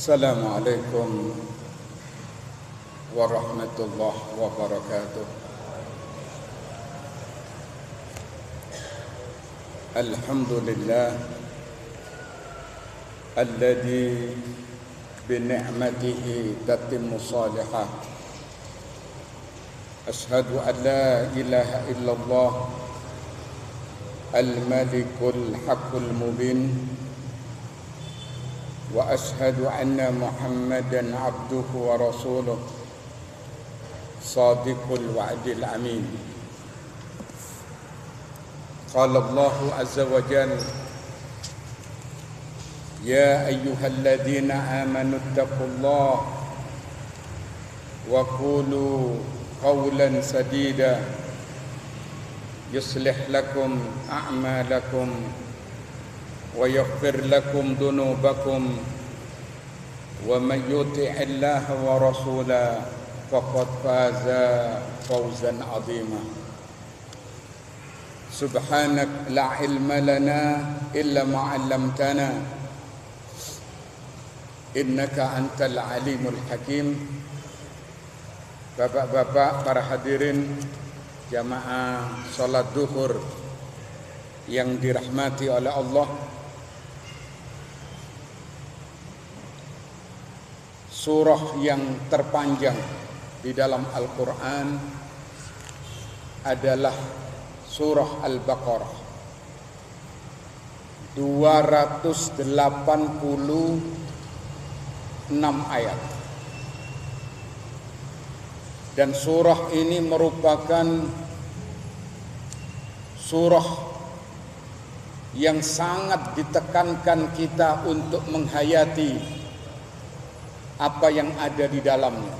Assalamualaikum warahmatullahi wabarakatuh. Alhamdulillah alladzi bi ni'matihi tatimmu salihah. Ashhadu an la ilaha illallah al-malikul haqqul mubin wa ashhadu anna Muhammadan abduhu wa rasuluh sadiqul wa'dil amin. Qala Allahu azza wa jalla ya ayyuhalladzina amanu taqullaha wa qulu qawlan sadida yuslih lakum a'malakum wa yaghfir lakum dhunubakum wa may yuti'illaha wa rasulahu faqad faza fawzan 'azima. Subhanak la ilma lana illa ma 'allamtana innaka antal alimul hakim. Bapak-bapak, para hadirin jamaah salat zuhur yang dirahmati oleh Allah, surah yang terpanjang di dalam Al-Quran adalah surah Al-Baqarah. 286 ayat. Dan surah ini merupakan surah yang sangat ditekankan kita untuk menghayati apa yang ada di dalamnya.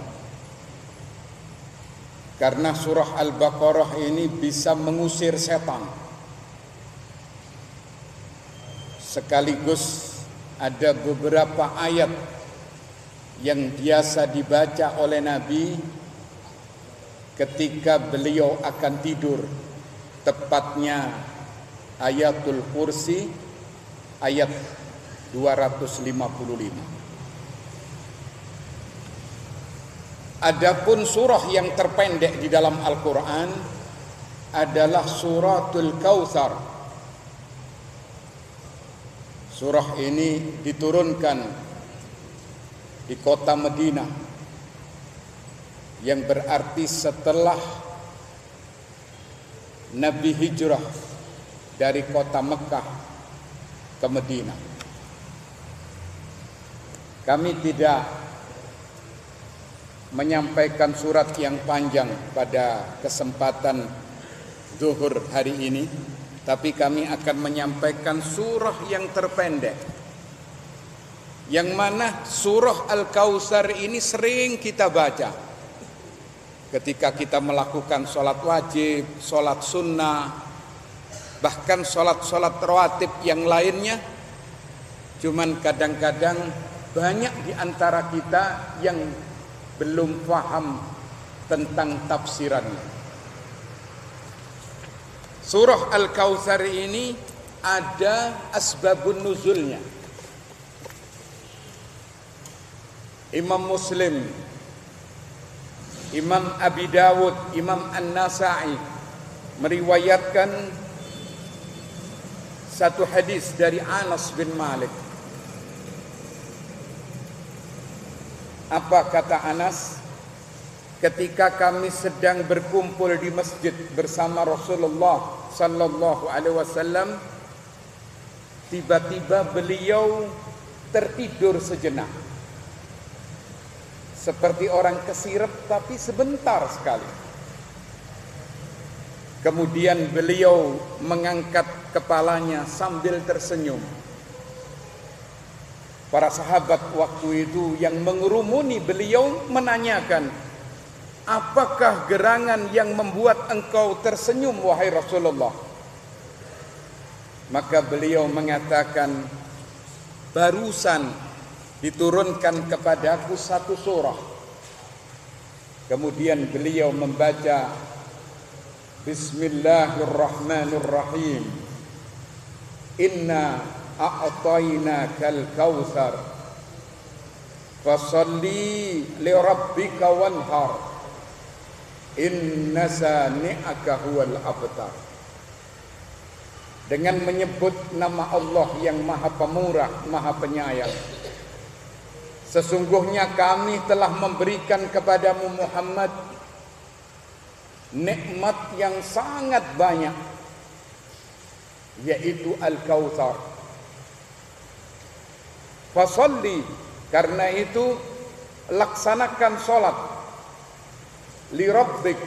Karena surah Al-Baqarah ini bisa mengusir setan. Sekaligus ada beberapa ayat yang biasa dibaca oleh Nabi ketika beliau akan tidur, tepatnya ayatul kursi ayat 255. Adapun surah yang terpendek di dalam Al-Quran adalah suratul Kautsar. Surah ini diturunkan di kota Madinah, yang berarti setelah Nabi hijrah dari kota Mekah ke Madinah. Kami tidak menyampaikan surat yang panjang pada kesempatan zuhur hari ini, tapi kami akan menyampaikan surah yang terpendek, yang mana surah Al-Kautsar ini sering kita baca ketika kita melakukan sholat wajib, sholat sunnah, bahkan sholat rawatib yang lainnya. Cuman kadang-kadang banyak di antara kita yang belum paham tentang tafsirannya. Surah Al-Kautsar ini ada asbabun nuzulnya. Imam Muslim, Imam Abi Dawud, Imam An-Nasa'i meriwayatkan satu hadis dari Anas bin Malik. Apa kata Anas? Ketika kami sedang berkumpul di masjid bersama Rasulullah sallallahu alaihi wasallam, tiba-tiba beliau tertidur sejenak. Seperti orang kesirep, tapi sebentar sekali. Kemudian beliau mengangkat kepalanya sambil tersenyum. Para sahabat waktu itu yang mengerumuni beliau menanyakan, apakah gerangan yang membuat engkau tersenyum wahai Rasulullah? Maka beliau mengatakan, barusan diturunkan kepadaku satu surah. Kemudian beliau membaca Bismillahirrahmanirrahim. Inna a'tainakal kautsar Fasalli li rabbika wanhar inna sani'aka huwal abtar. Dengan menyebut nama Allah yang Maha Pemurah, Maha Penyayang, sesungguhnya kami telah memberikan kepadamu Muhammad nikmat yang sangat banyak, yaitu Al-Kautsar. Fasalli, karena itu laksanakan salat, li rabbik,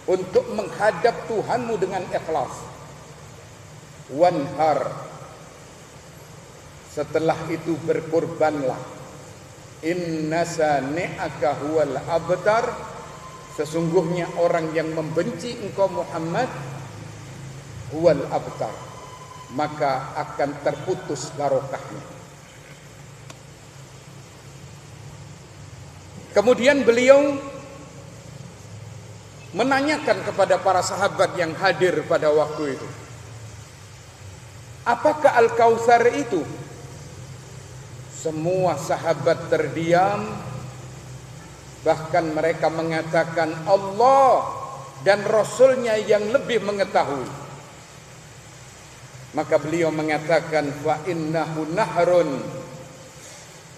untuk menghadap Tuhanmu dengan ikhlas. Wanhar, setelah itu berkorbanlah. Inna sani'aka huwal abtar, sesungguhnya orang yang membenci engkau Muhammad huwal abtar, maka akan terputus barokahnya. Kemudian beliau menanyakan kepada para sahabat yang hadir pada waktu itu, apakah Al-Kautsar itu? Semua sahabat terdiam, bahkan mereka mengatakan Allah dan Rasulnya yang lebih mengetahui. Maka beliau mengatakan, fa innahu nahrun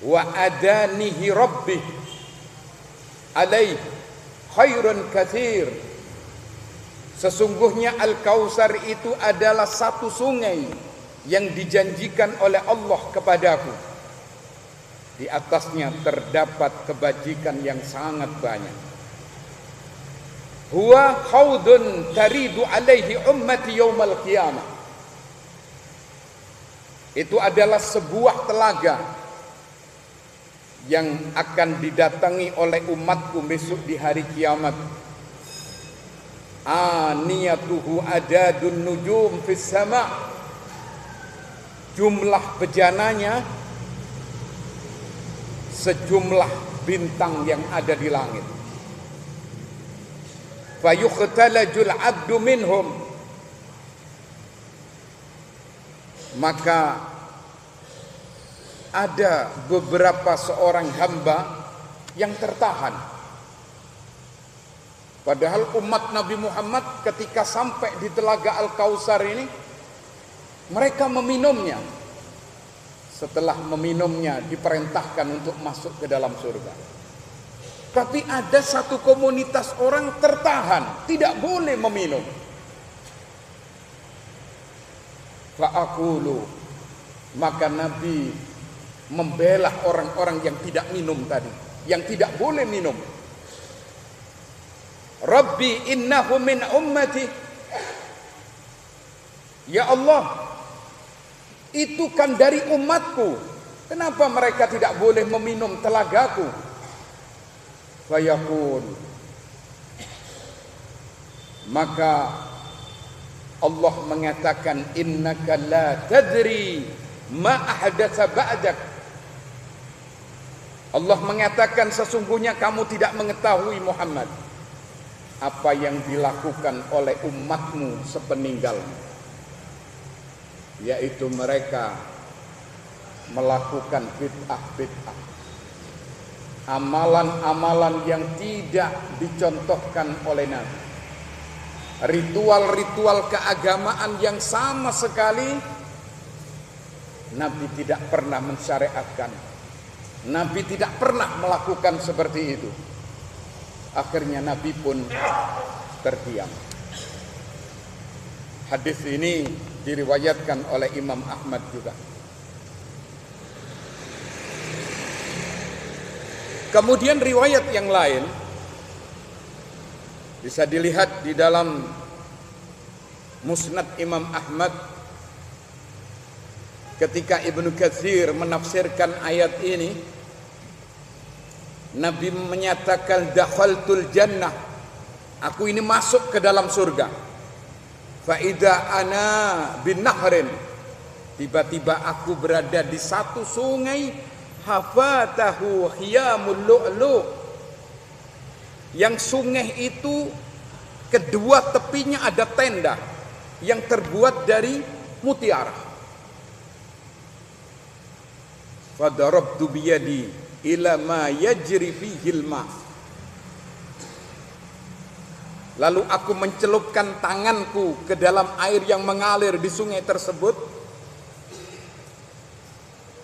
wa adanihi rabbih alaih khairun katsir. Sesungguhnya Al-Kautsar itu adalah satu sungai yang dijanjikan oleh Allah kepadaku. Di atasnya terdapat kebajikan yang sangat banyak. Huwa haudun taridu alaihi ummati yaumal qiyamah. Itu adalah sebuah telaga yang akan didatangi oleh umatku besok di hari kiamat. Aniyatuhu adadun nujum fis sama'. Jumlah bejananya sejumlah bintang yang ada di langit. Fayukhtalajul abdu minhum, maka ada beberapa seorang hamba yang tertahan. Padahal umat Nabi Muhammad ketika sampai di telaga Al-Kautsar ini, mereka meminumnya. Setelah meminumnya diperintahkan untuk masuk ke dalam surga. Tapi ada satu komunitas orang tertahan, tidak boleh meminum. Fa'aqulu, maka Nabi membela orang-orang yang tidak minum tadi, yang tidak boleh minum. Rabbi innahu min ummati. Ya Allah, itu kan dari umatku. Kenapa mereka tidak boleh meminum telagaku? Fayaqul, maka Allah mengatakan, innaka la tadri ma ahdatsa ba'dak. Allah mengatakan, sesungguhnya kamu tidak mengetahui Muhammad apa yang dilakukan oleh umatmu sepeninggalmu, yaitu mereka melakukan bid'ah-bid'ah, amalan-amalan yang tidak dicontohkan oleh Nabi, ritual-ritual keagamaan yang sama sekali Nabi tidak pernah mensyariatkan. Nabi tidak pernah melakukan seperti itu. Akhirnya Nabi pun terdiam. Hadis ini diriwayatkan oleh Imam Ahmad juga. Kemudian riwayat yang lain bisa dilihat di dalam Musnad Imam Ahmad ketika Ibnu Katsir menafsirkan ayat ini. Nabi menyatakan, dakhaltul jannah, aku ini masuk ke dalam surga. Faida ana bin nahrin, tiba-tiba aku berada di satu sungai, hafatahu khiyamul lu'lu', yang sungai itu kedua tepinya ada tenda yang terbuat dari mutiara. Fadarabtu biyadi, ila ma yajri fihil ma. Lalu aku mencelupkan tanganku ke dalam air yang mengalir di sungai tersebut.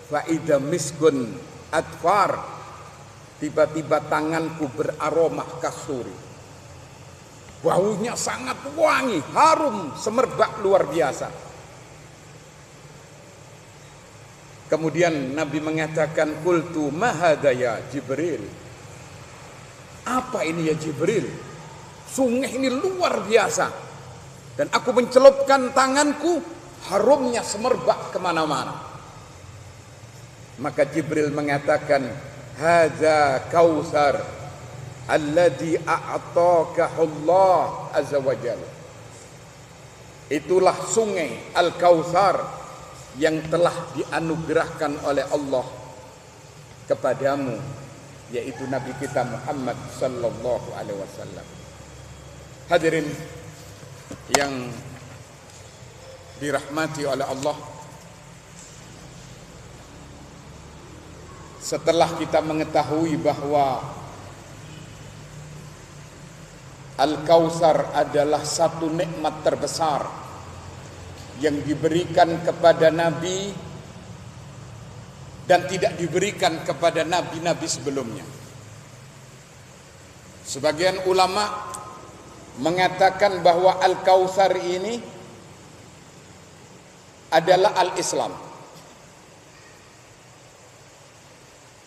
Fa idza miskun adfar, tiba-tiba tanganku beraroma kasturi. Baunya sangat wangi, harum, semerbak luar biasa. Kemudian Nabi mengatakan, qultu ma hadza ya Jibril. Apa ini ya Jibril? Sungai ini luar biasa. Dan aku mencelupkan tanganku, harumnya semerbak kemana-mana. Maka Jibril mengatakan, hadza Kautsar alladzi a'taka Allah azza wa jalla. Itulah sungai Al-Kautsar yang telah dianugerahkan oleh Allah kepadamu, yaitu Nabi kita Muhammad sallallahu alaihi wasallam. Hadirin yang dirahmati oleh Allah, setelah kita mengetahui bahwa Al-Kautsar adalah satu nikmat terbesar yang diberikan kepada Nabi dan tidak diberikan kepada nabi-nabi sebelumnya. Sebagian ulama mengatakan bahwa Al-Kautsar ini adalah Al-Islam.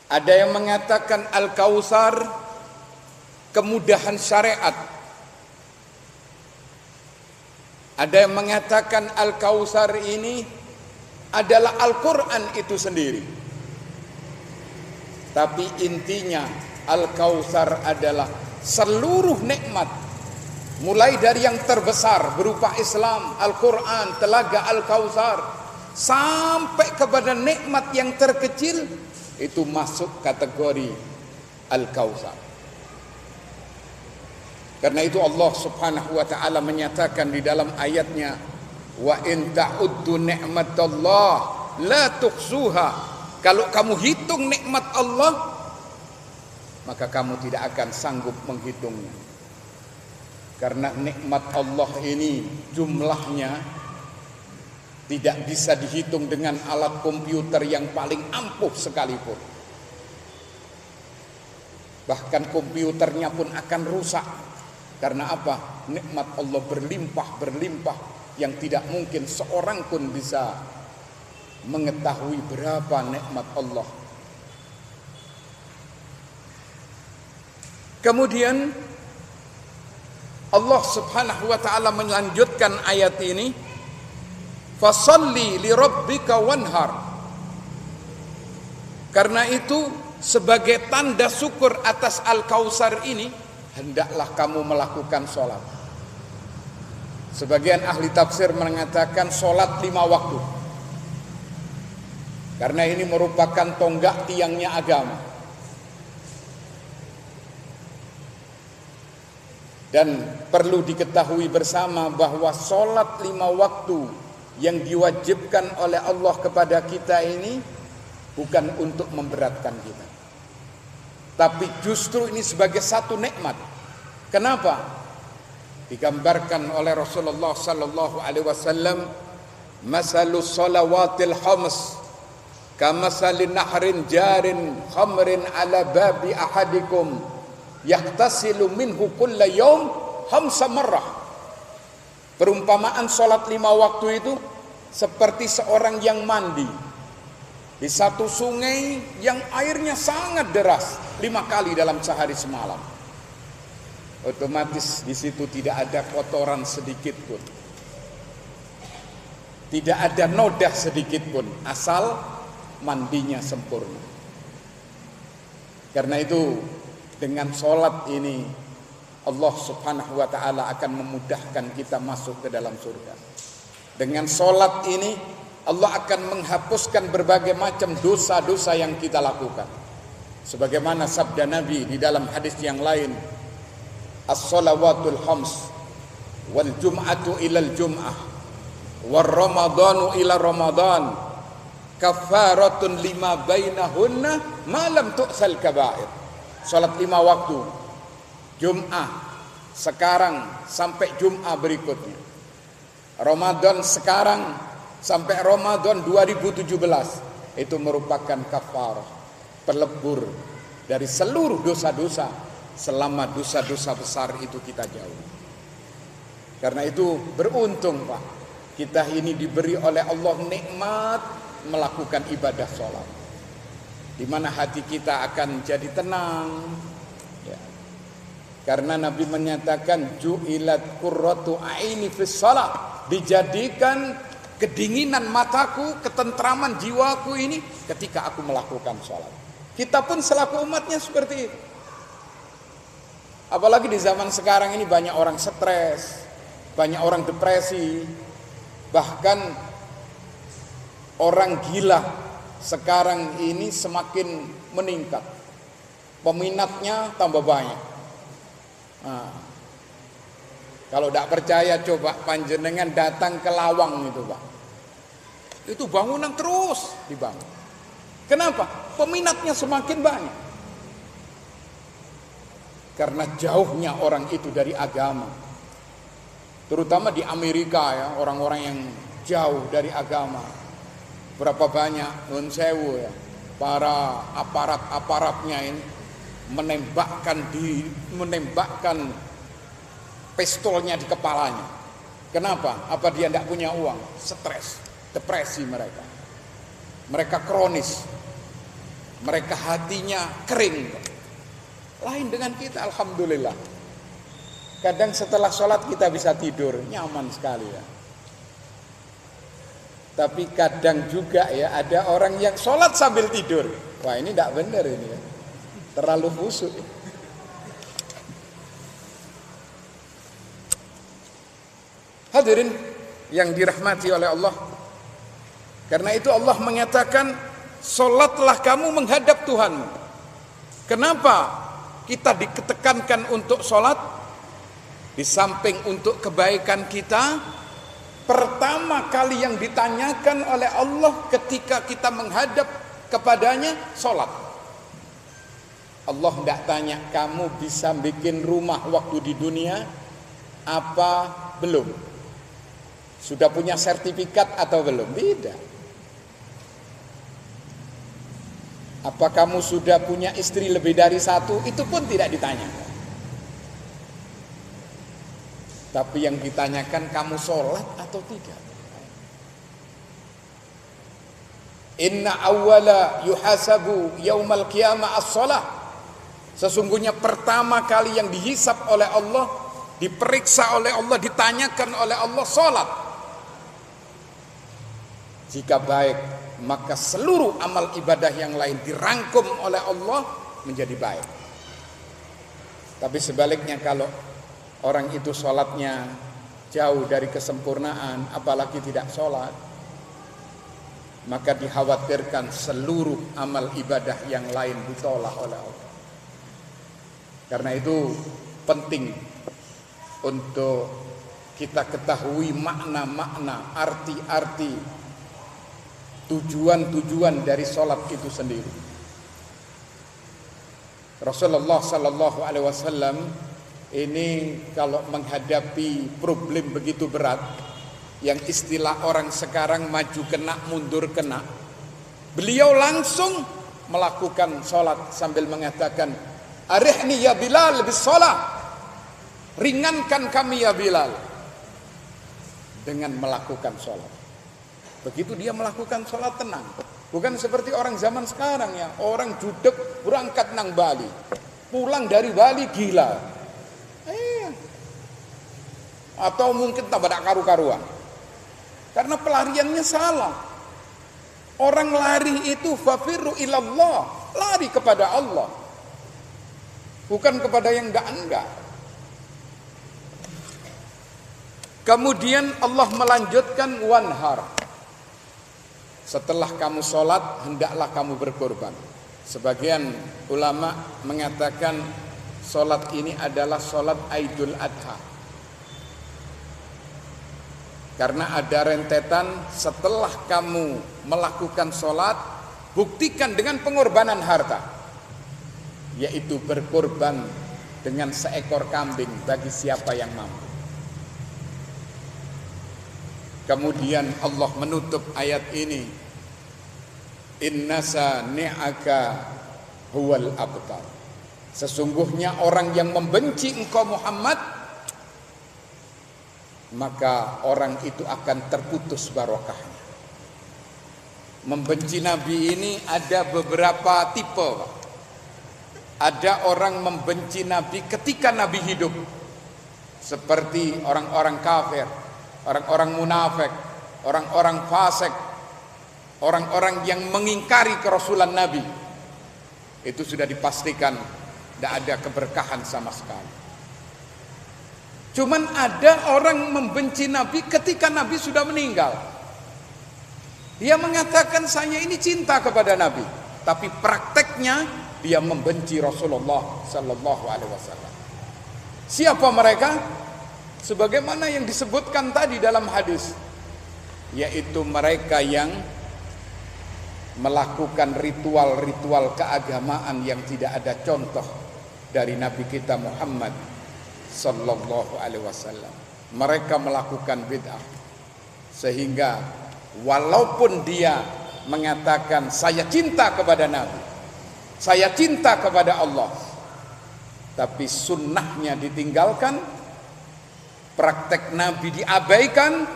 Ada yang mengatakan Al-Kautsar kemudahan syariat. Ada yang mengatakan Al-Kautsar ini adalah Al-Quran itu sendiri. Tapi intinya Al-Kautsar adalah seluruh nikmat, mulai dari yang terbesar berupa Islam, Al-Quran, telaga Al-Kautsar, sampai kepada nikmat yang terkecil, itu masuk kategori Al-Kautsar. Karena itu Allah Subhanahu wa taala menyatakan di dalam ayatnya, wa in ta'uddu ni'matallah la tuhsuha. Kalau kamu hitung nikmat Allah, maka kamu tidak akan sanggup menghitungnya. Karena nikmat Allah ini jumlahnya tidak bisa dihitung dengan alat komputer yang paling ampuh sekalipun. Bahkan komputernya pun akan rusak. Karena apa? Nikmat Allah berlimpah yang tidak mungkin seorang pun bisa mengetahui berapa nikmat Allah. Kemudian Allah Subhanahu wa taala melanjutkan ayat ini, fasalli li rabbika wanhar. Karena itu sebagai tanda syukur atas Al-Kautsar ini, hendaklah kamu melakukan sholat. Sebagian ahli tafsir mengatakan sholat 5 waktu. Karena ini merupakan tonggak tiangnya agama. Dan perlu diketahui bersama bahwa sholat 5 waktu yang diwajibkan oleh Allah kepada kita ini bukan untuk memberatkan kita, tapi justru ini sebagai satu nikmat. Kenapa? Digambarkan oleh Rasulullah sallallahu alaihi wasallam, masalus salawatil khams kamasalin nahrin jarin khamrin ala babi ahadikum yaktasilu minhu kulla yawm khamsa marrah. Perumpamaan salat 5 waktu itu seperti seorang yang mandi di satu sungai yang airnya sangat deras 5 kali dalam sehari semalam. Otomatis di situ tidak ada kotoran sedikit pun, tidak ada noda sedikit pun, asal mandinya sempurna. Karena itu dengan sholat ini Allah Subhanahu wa ta'ala akan memudahkan kita masuk ke dalam surga. Dengan sholat ini Allah akan menghapuskan berbagai macam dosa-dosa yang kita lakukan. Sebagaimana sabda Nabi di dalam hadis yang lain, as-salawatul khams wal jum'atu ilal jum'ah wal ramadanu ila ramadan kafaratun lima bainahunna malam tu'sal kaba'ir. Salat 5 waktu, Jum'ah sekarang sampai Jum'ah berikutnya, Ramadan sekarang sampai Ramadan 2017, itu merupakan kafarah, pelebur dari seluruh dosa-dosa selama dosa-dosa besar itu kita jauh. Karena itu beruntung Pak, kita ini diberi oleh Allah nikmat melakukan ibadah sholat, di mana hati kita akan jadi tenang ya. Karena Nabi menyatakan ju'ilat qurratu aini fis shalah, dijadikan kedinginan mataku, ketentraman jiwaku ini ketika aku melakukan sholat. Kita pun selaku umatnya seperti itu. Apalagi di zaman sekarang ini banyak orang stres, banyak orang depresi, bahkan orang gila sekarang ini semakin meningkat, peminatnya tambah banyak. Nah, kalau tidak percaya coba panjenengan datang ke Lawang itu Pak, itu bangunan terus dibangun. Kenapa? Peminatnya semakin banyak. Karena jauhnya orang itu dari agama. Terutama di Amerika ya, orang-orang yang jauh dari agama. Berapa banyak nun sewu ya, para aparat-aparatnya ini menembakkan pistolnya di kepalanya. Kenapa? Apa dia tidak punya uang? Stres, depresi mereka. Mereka kronis. Mereka hatinya kering. Lain dengan kita, alhamdulillah. Kadang setelah sholat kita bisa tidur, nyaman sekali ya. Tapi kadang juga ya ada orang yang sholat sambil tidur. Wah ini tidak benar ini ya. Terlalu khusyuk. Hadirin yang dirahmati oleh Allah. Karena itu Allah mengatakan, sholatlah kamu menghadap Tuhanmu. Kenapa kita ditekankan untuk sholat? Di samping untuk kebaikan kita, pertama kali yang ditanyakan oleh Allah ketika kita menghadap kepadanya, sholat. Allah tidak tanya kamu bisa bikin rumah waktu di dunia apa belum, sudah punya sertifikat atau belum, beda. Apa kamu sudah punya istri lebih dari satu, itu pun tidak ditanyakan. Tapi yang ditanyakan kamu sholat atau tidak. Inna awwala yuhasabu yaumal qiyamah as-shalah. Sesungguhnya pertama kali yang dihisab oleh Allah, diperiksa oleh Allah, ditanyakan oleh Allah, sholat. Jika baik, maka seluruh amal ibadah yang lain dirangkum oleh Allah menjadi baik. Tapi sebaliknya kalau orang itu sholatnya jauh dari kesempurnaan, apalagi tidak sholat, maka dikhawatirkan seluruh amal ibadah yang lain ditolak oleh Allah. Karena itu penting untuk kita ketahui makna-makna, arti-arti, tujuan-tujuan dari sholat itu sendiri. Rasulullah Sallallahu Alaihi Wasallam ini kalau menghadapi problem begitu berat, yang istilah orang sekarang maju kena mundur kena, beliau langsung melakukan sholat sambil mengatakan, arihni ya Bilal bis sholat, ringankan kami ya Bilal dengan melakukan sholat. Begitu dia melakukan sholat tenang, bukan seperti orang zaman sekarang ya, orang judek berangkat nang Bali, pulang dari Bali gila, atau mungkin tak ada karu-karuan, karena pelariannya salah. Orang lari itu fafirru ilallah, lari kepada Allah, bukan kepada yang enggak. Kemudian Allah melanjutkan wanhar, setelah kamu sholat hendaklah kamu berkorban. Sebagian ulama mengatakan sholat ini adalah sholat Idul Adha. Karena ada rentetan, setelah kamu melakukan sholat, buktikan dengan pengorbanan harta, yaitu berkorban dengan seekor kambing bagi siapa yang mampu. Kemudian Allah menutup ayat ini, innasa ni'aka huwal abtar. Sesungguhnya orang yang membenci engkau Muhammad, maka orang itu akan terputus barokahnya. Membenci Nabi ini ada beberapa tipe. Ada orang membenci Nabi ketika Nabi hidup, seperti orang-orang kafir, orang-orang munafik, orang-orang fasik, orang-orang yang mengingkari kerasulan Nabi. Itu sudah dipastikan tidak ada keberkahan sama sekali. Cuman ada orang membenci Nabi ketika Nabi sudah meninggal. Dia mengatakan saya ini cinta kepada Nabi, tapi prakteknya dia membenci Rasulullah sallallahu alaihi wasallam. Siapa mereka? Sebagaimana yang disebutkan tadi dalam hadis, yaitu mereka yang melakukan ritual-ritual keagamaan yang tidak ada contoh dari Nabi kita Muhammad sallallahu alaihi wasallam. Mereka melakukan bid'ah, sehingga walaupun dia mengatakan saya cinta kepada Nabi, saya cinta kepada Allah, tapi sunnahnya ditinggalkan, praktek Nabi diabaikan,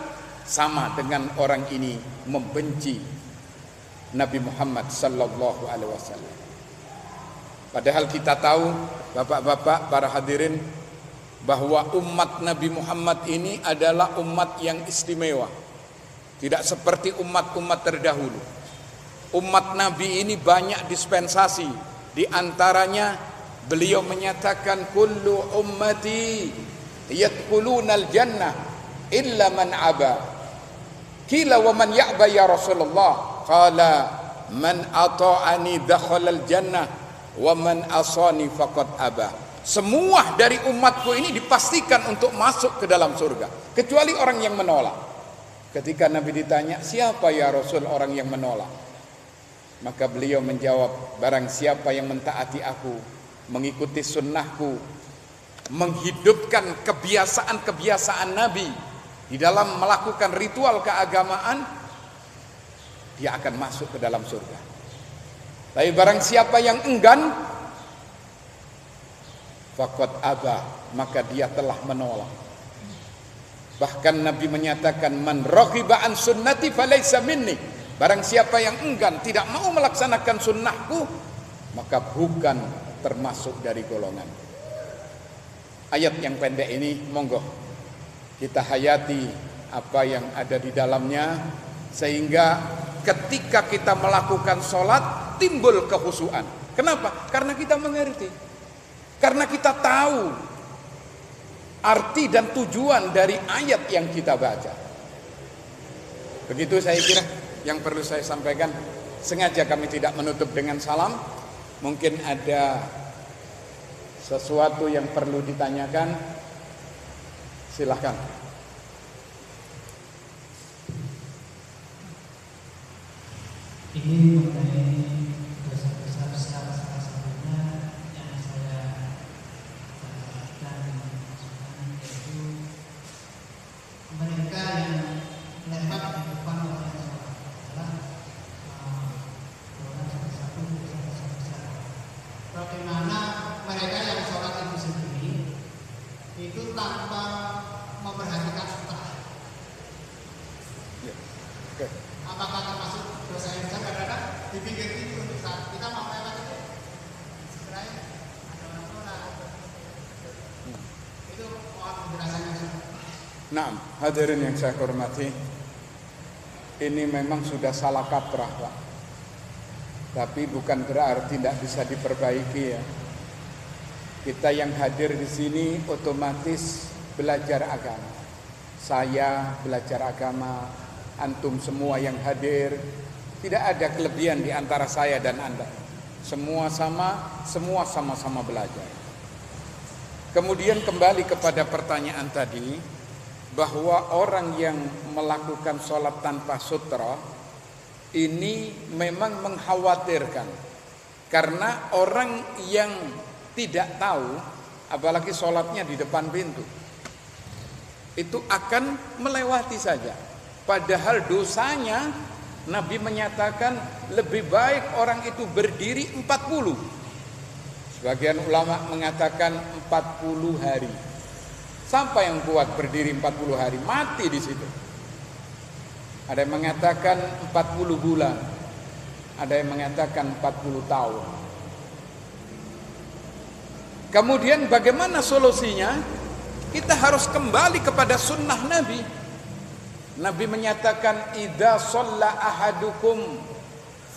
sama dengan orang ini membenci Nabi Muhammad sallallahu alaihi wasallam. Padahal kita tahu, bapak-bapak, para hadirin, bahwa umat Nabi Muhammad ini adalah umat yang istimewa. Tidak seperti umat-umat terdahulu. Umat Nabi ini banyak dispensasi. Di antaranya beliau menyatakan kullu ummati yadkhulunal jannah illa man aba. Qila wa man ya'ba ya Rasulullah? Qala man ata'ani dakhalal jannah wa man asani faqad aba. Semua dari umatku ini dipastikan untuk masuk ke dalam surga, kecuali orang yang menolak. Ketika Nabi ditanya, siapa ya Rasul orang yang menolak? Maka beliau menjawab, barang siapa yang mentaati aku, mengikuti sunnahku, menghidupkan kebiasaan-kebiasaan Nabi di dalam melakukan ritual keagamaan, dia akan masuk ke dalam surga. Tapi barang siapa yang enggan, faqad aba, maka dia telah menolak. Bahkan Nabi menyatakan, man raghiba an sunnati falaysa minni. Barang siapa yang enggan, tidak mau melaksanakan sunnahku, maka bukan termasuk dari golongan. Ayat yang pendek ini monggo kita hayati apa yang ada di dalamnya, sehingga ketika kita melakukan sholat timbul kekhusyuan. Kenapa? Karena kita mengerti, karena kita tahu arti dan tujuan dari ayat yang kita baca. Begitu saya kira yang perlu saya sampaikan. Sengaja kami tidak menutup dengan salam. Mungkin ada sesuatu yang perlu ditanyakan, silahkan. Ini mengenai dosa-dosa besar, salah satunya yang saya dapatkan yaitu mereka yang lewat di depan orang yang adalah orang satu dosa besar. Bagaimana mereka yang sholat itu sendiri itu tanpa memperhatikan sunnah? Oke. Apakah termasuk dosa yang besar? Karena dipikir itu saat kita mau lewat itu sebenarnya ada orang sholat. Itu mohon penjelasannya. Nah, hadirin yang saya hormati, ini memang sudah salah kaprah, Pak. Tapi bukan berarti tidak bisa diperbaiki ya. Kita yang hadir di sini otomatis belajar agama. Saya belajar agama, antum semua yang hadir, tidak ada kelebihan di antara saya dan Anda. Semua sama-sama belajar. Kemudian kembali kepada pertanyaan tadi, bahwa orang yang melakukan sholat tanpa sutra ini memang mengkhawatirkan, karena orang yang tidak tahu, apalagi sholatnya di depan pintu, itu akan melewati saja. Padahal dosanya, Nabi menyatakan lebih baik orang itu berdiri 40. Sebagian ulama mengatakan 40 hari. Siapa yang kuat berdiri 40 hari? Mati di situ. Ada yang mengatakan 40 bulan. Ada yang mengatakan 40 tahun. Kemudian bagaimana solusinya? Kita harus kembali kepada sunnah Nabi. Nabi menyatakan, idza shalla ahadukum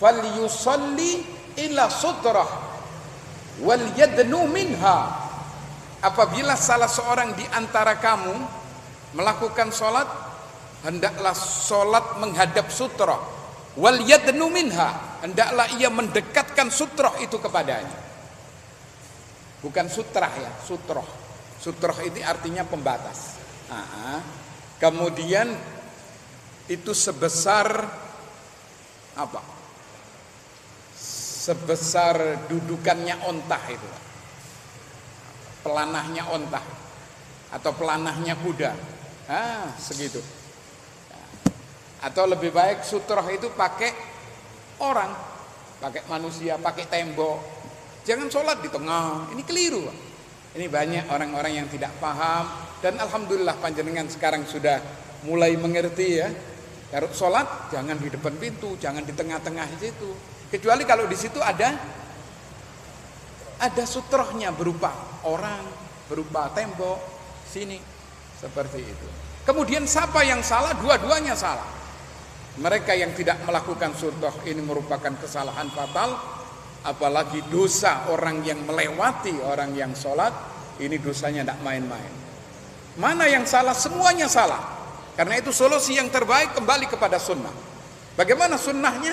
falyusalli ila sutrah wal yadnu minha. Apabila salah seorang di antara kamu melakukan sholat, hendaklah sholat menghadap sutrah. Wal yadnu minha, hendaklah ia mendekatkan sutrah itu kepadanya. Bukan sutrah ya, sutrah. Sutrah ini artinya pembatas. Kemudian itu sebesar apa? Sebesar dudukannya onta itu. Pelanahnya onta atau pelanahnya kuda. Segitu. Atau lebih baik sutrah itu pakai orang, pakai manusia, pakai tembok. Jangan sholat di tengah. Ini keliru. Ini banyak orang-orang yang tidak paham, dan alhamdulillah panjenengan sekarang sudah mulai mengerti ya. Kalau sholat jangan di depan pintu, jangan di tengah-tengah situ. Kecuali kalau di situ ada sutrahnya berupa orang, berupa tembok, sini, seperti itu. Kemudian siapa yang salah? Dua-duanya salah. Mereka yang tidak melakukan sutrah ini merupakan kesalahan fatal, apalagi dosa orang yang melewati orang yang sholat, ini dosanya tidak main-main. Mana yang salah? Semuanya salah. Karena itu solusi yang terbaik kembali kepada sunnah. Bagaimana sunnahnya?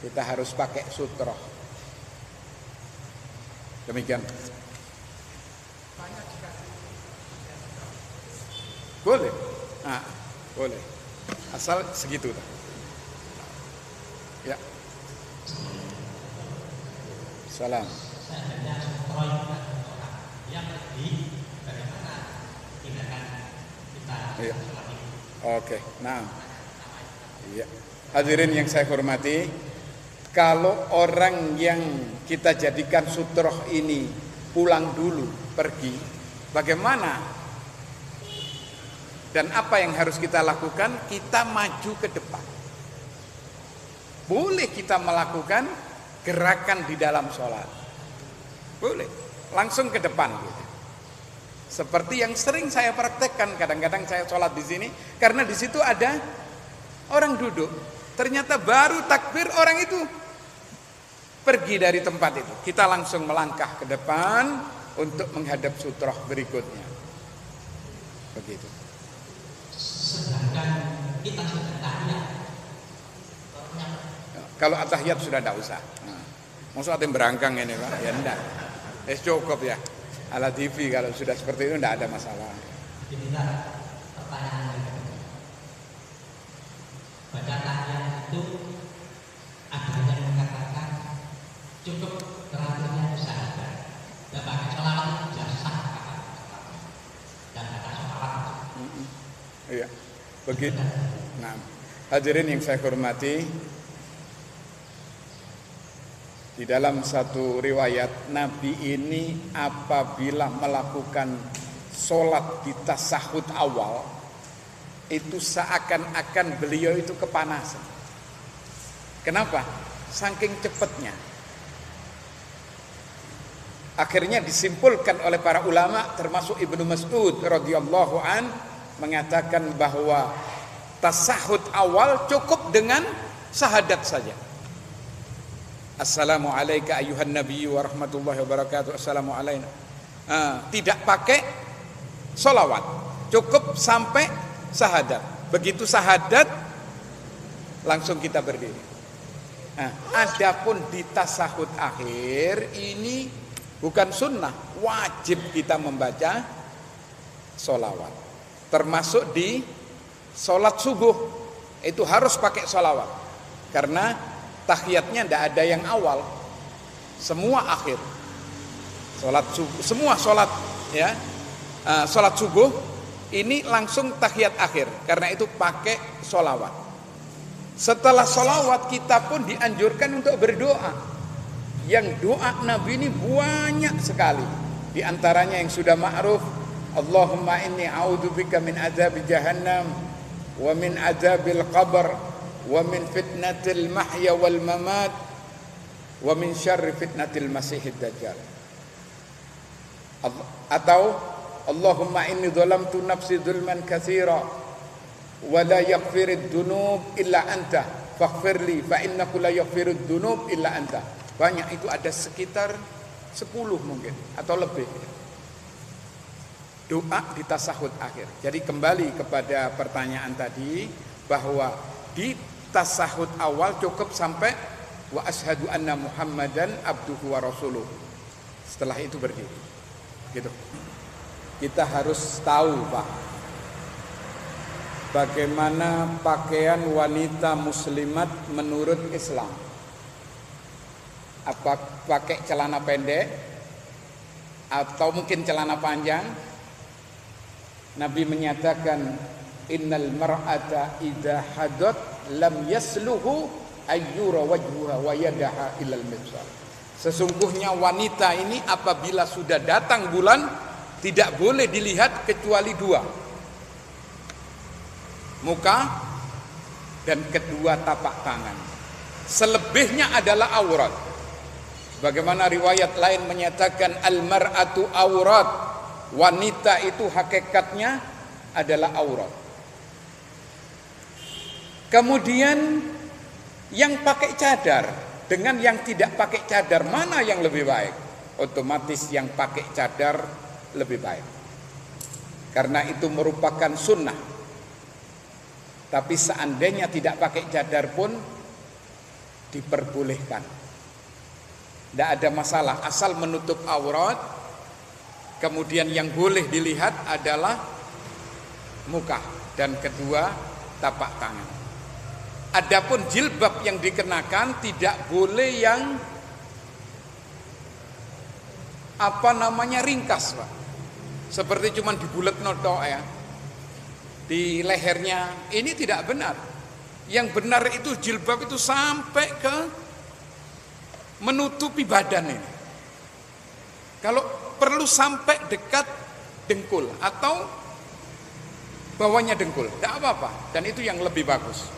Kita harus pakai sutrah. Demikian. Boleh. Boleh. Asal segitu. Ya. Salam. Ya. Oke. Nah. Ya. Hadirin yang saya hormati, kalau orang yang kita jadikan sutroh ini pulang dulu, pergi, bagaimana? Dan apa yang harus kita lakukan? Kita maju ke depan. Boleh kita melakukan gerakan di dalam sholat. Boleh. Langsung ke depan gitu. Seperti yang sering saya praktekkan, kadang-kadang saya sholat di sini, karena di situ ada orang duduk. Ternyata baru takbir orang itu pergi dari tempat itu. Kita langsung melangkah ke depan untuk menghadap sutroh berikutnya. Begitu. Sedangkan kita sudah tahiyat. Kalau atahiyat sudah tidak usah. Maksud ada yang berangkang ini Pak? Ya enggak. Cukup ya. Ala TV kalau sudah seperti itu tidak ada masalah. Jadi pertanyaan lagi. Baca tahiyat itu ada yang mengatakan cukup terakhirnya syahadat. Dan pakai sholawat itu jasa. Dan kata sholawat. Iya. Begitu. Nah, hadirin yang saya hormati, di dalam satu riwayat Nabi ini apabila melakukan sholat di tasahud awal, itu seakan-akan beliau itu kepanasan. Kenapa? Saking cepatnya. Akhirnya disimpulkan oleh para ulama termasuk Ibnu Mas'ud radhiyallahu an mengatakan bahwa tasahud awal cukup dengan syahadat saja. Assalamualaikum ayuhan nabiyyu wa rahmatullahi wabarakatuh. Assalamu alayna. Tidak pakai sholawat, cukup sampai syahadat. Begitu syahadat langsung kita berdiri. Adapun di tasahud akhir ini bukan sunnah, wajib kita membaca sholawat. termasuk di sholat subuh itu harus pakai sholawat, karena tahiyatnya tidak ada yang awal, semua akhir. Sholat subuh, semua sholat ya, sholat subuh ini langsung tahiyat akhir, karena itu pakai sholawat. Setelah sholawat kita pun dianjurkan untuk berdoa. Yang doa Nabi ini banyak sekali. Di antaranya yang sudah ma'ruf, Allahumma inni a'udzubika min azabi jahannam wa min azabil qabr wa min fitnatil mahya wal mamat wa min syarri fitnatil masihid dajjal. Atau Allahumma inni dhalamtu nafsi dzulman katsira wa la yaghfirid dzunub illa anta faghfirli fa innahu la yaghfirud dzunub illa anta. Banyak, itu ada sekitar 10 mungkin atau lebih. Doa di tasahud akhir. Jadi kembali kepada pertanyaan tadi, bahwa di tasahud awal cukup sampai wa asyhadu anna Muhammadan abduhu wa rasuluh. Setelah itu berdiri. Gitu. Kita harus tahu, Pak, bagaimana pakaian wanita muslimat menurut Islam. Apa pakai celana pendek atau mungkin celana panjang? Nabi menyatakan innal mar'ata idza hadat lam yasluhu ayyura wajhuha wa yadaha ilal mifsal. Sesungguhnya wanita ini apabila sudah datang bulan tidak boleh dilihat kecuali 2, muka dan kedua tapak tangan. Selebihnya adalah aurat. Bagaimana riwayat lain menyatakan al-mar'atu aurat, wanita itu hakikatnya adalah aurat. Kemudian yang pakai cadar dengan yang tidak pakai cadar, mana yang lebih baik? Otomatis yang pakai cadar lebih baik, karena itu merupakan sunnah. Tapi seandainya tidak pakai cadar pun diperbolehkan. Tidak ada masalah, asal menutup aurat. Kemudian yang boleh dilihat adalah muka dan kedua tapak tangan. Adapun jilbab yang dikenakan tidak boleh yang ringkas, Pak. Seperti cuman dibulet notok ya, di lehernya. Ini tidak benar. Yang benar itu jilbab itu sampai ke menutupi badan ini. Kalau perlu sampai dekat dengkul atau bawahnya dengkul, tidak apa-apa. Dan itu yang lebih bagus.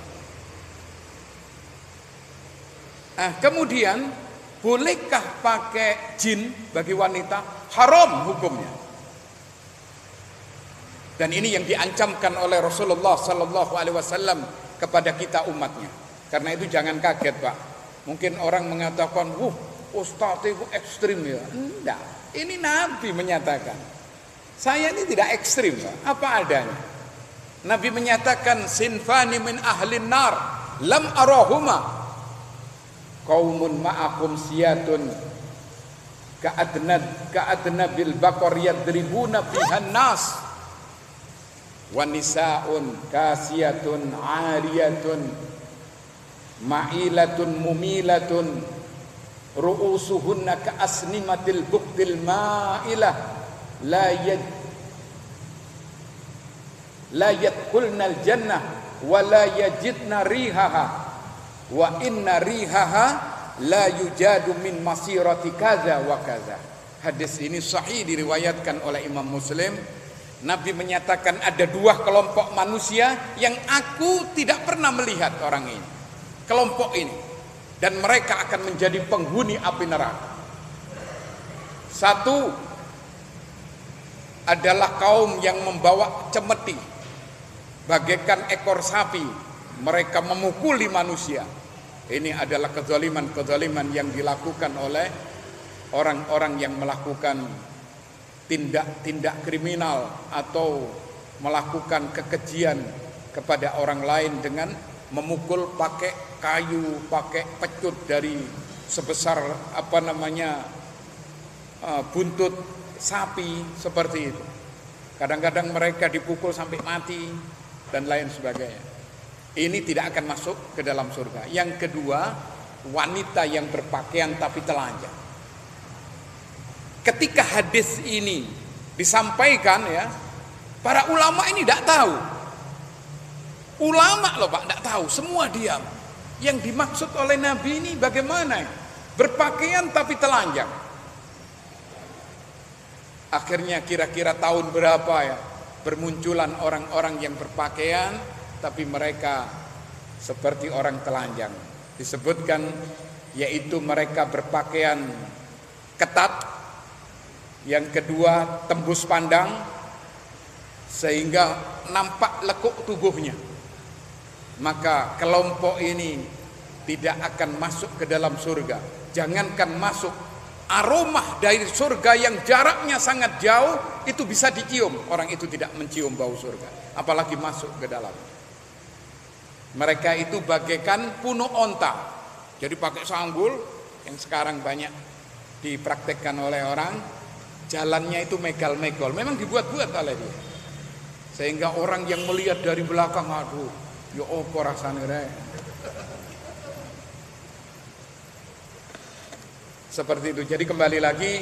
Nah, kemudian bolehkah pakai jin bagi wanita? Haram hukumnya. Dan ini yang diancamkan oleh Rasulullah Sallallahu Alaihi Wasallam kepada kita umatnya. Karena itu jangan kaget, Pak. Mungkin orang mengatakan, Ustaz itu ekstrim ya. Enggak, ini Nabi menyatakan. Saya ini tidak ekstrim, apa adanya. Nabi menyatakan, sinfani min ahlin nar lam arahuma qaumun ma'akum siyatun ka'adna bil baqar yadribuna bihan nas wa nisaun kasiyatun ariyatun ma'ilatun mumilatun ru'usuhunna ka'asnimatil buktil ma'ilah la yadkhulnal jannah wa la yajidna rihaha wa inna rihaha la yujadu min masirati kaza wa kaza. Hadis ini sahih, diriwayatkan oleh Imam Muslim. Nabi menyatakan ada 2 kelompok manusia yang aku tidak pernah melihat orang ini, kelompok ini, dan mereka akan menjadi penghuni api neraka. 1 adalah kaum yang membawa cemeti bagaikan ekor sapi, mereka memukuli manusia. Ini adalah kezaliman yang dilakukan oleh orang-orang yang melakukan tindak kriminal atau melakukan kekejian kepada orang lain dengan memukul pakai kayu, pakai pecut dari sebesar buntut sapi seperti itu. Kadang-kadang mereka dipukul sampai mati dan lain sebagainya. Ini tidak akan masuk ke dalam surga. Yang kedua, wanita yang berpakaian tapi telanjang. Ketika hadis ini disampaikan ya, para ulama ini tidak tahu. Ulama loh Pak, tidak tahu, semua diam. Yang dimaksud oleh Nabi ini bagaimana? Berpakaian tapi telanjang. Akhirnya kira-kira tahun berapa ya, bermunculan orang-orang yang berpakaian tapi mereka seperti orang telanjang. Disebutkan yaitu mereka berpakaian ketat. Yang kedua, tembus pandang sehingga nampak lekuk tubuhnya. Maka kelompok ini tidak akan masuk ke dalam surga. Jangankan masuk, aroma dari surga yang jaraknya sangat jauh itu bisa dicium. Orang itu tidak mencium bau surga, apalagi masuk ke dalam. Mereka itu bagaikan punuh onta. Jadi pakai sanggul yang sekarang banyak dipraktekkan oleh orang. Jalannya itu megal-megol, memang dibuat-buat oleh dia. Sehingga orang yang melihat dari belakang, aduh, ya apa rasanya rek. Seperti itu. Jadi kembali lagi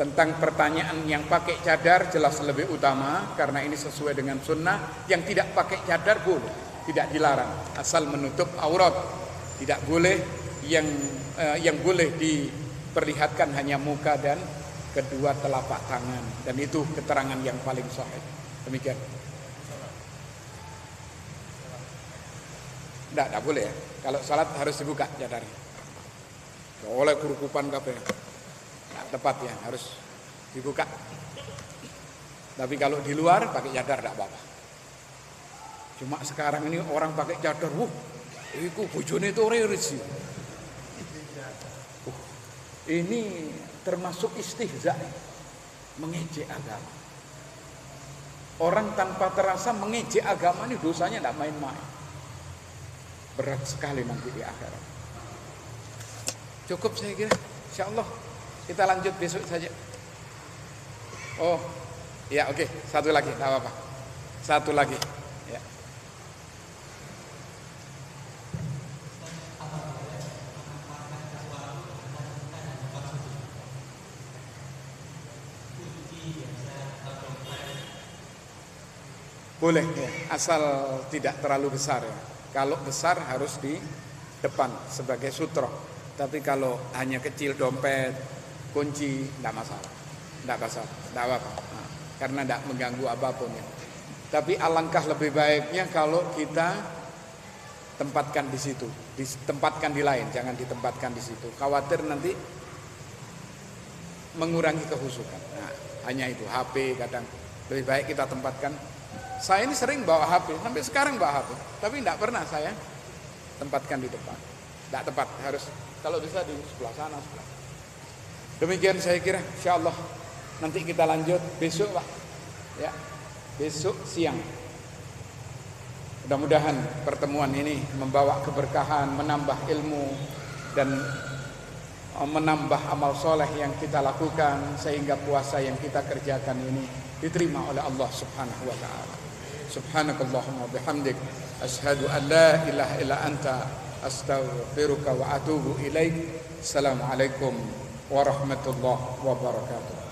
tentang pertanyaan yang pakai cadar jelas lebih utama karena ini sesuai dengan sunnah. Yang tidak pakai cadar boleh, tidak dilarang, asal menutup aurat. Tidak boleh yang boleh diperlihatkan hanya muka dan kedua telapak tangan, dan itu keterangan yang paling sahih. Demikian. Tidak boleh ya. Kalau salat harus dibuka cadarnya. Gak oleh kerukupan kabeh. Nah, tepat ya, harus dibuka. Tapi kalau di luar pakai cadar tidak apa-apa. Cuma sekarang ini orang pakai cadar, iku bojone itu riris. Ini termasuk istihza, mengejek agama. Orang tanpa terasa mengejek agama ini dosanya tidak main-main. Berat sekali nanti di akhirat. Cukup saya kira, insyaallah kita lanjut besok saja. Oh, ya oke. Satu lagi, tidak apa-apa. Satu lagi. Ya. Boleh ya, asal tidak terlalu besar ya. Kalau besar harus di depan sebagai sutro. Tapi kalau hanya kecil, dompet, kunci, tidak masalah. Tidak masalah, tidak apa-apa. Nah, karena tidak mengganggu apapun ya. Tapi alangkah lebih baiknya kalau kita tempatkan di situ, ditempatkan di lain, jangan ditempatkan di situ. Khawatir nanti mengurangi kehusukan. Nah, hanya itu, HP kadang lebih baik kita tempatkan. Saya ini sering bawa HP, sampai sekarang bawa HP, tapi tidak pernah saya tempatkan di depan. Tidak tepat, harus kalau bisa di sebelah sana. Demikian saya kira, insyaallah nanti kita lanjut besok Pak. Ya, besok siang. Mudah-mudahan pertemuan ini membawa keberkahan, menambah ilmu dan menambah amal soleh yang kita lakukan sehingga puasa yang kita kerjakan ini diterima oleh Allah Subhanahu wa taala. Subhanakallahumma bihamdik asyhadu an la ilaha illa anta astaghfiruka wa atubu ilaik. Assalamualaikum warahmatullahi wabarakatuh.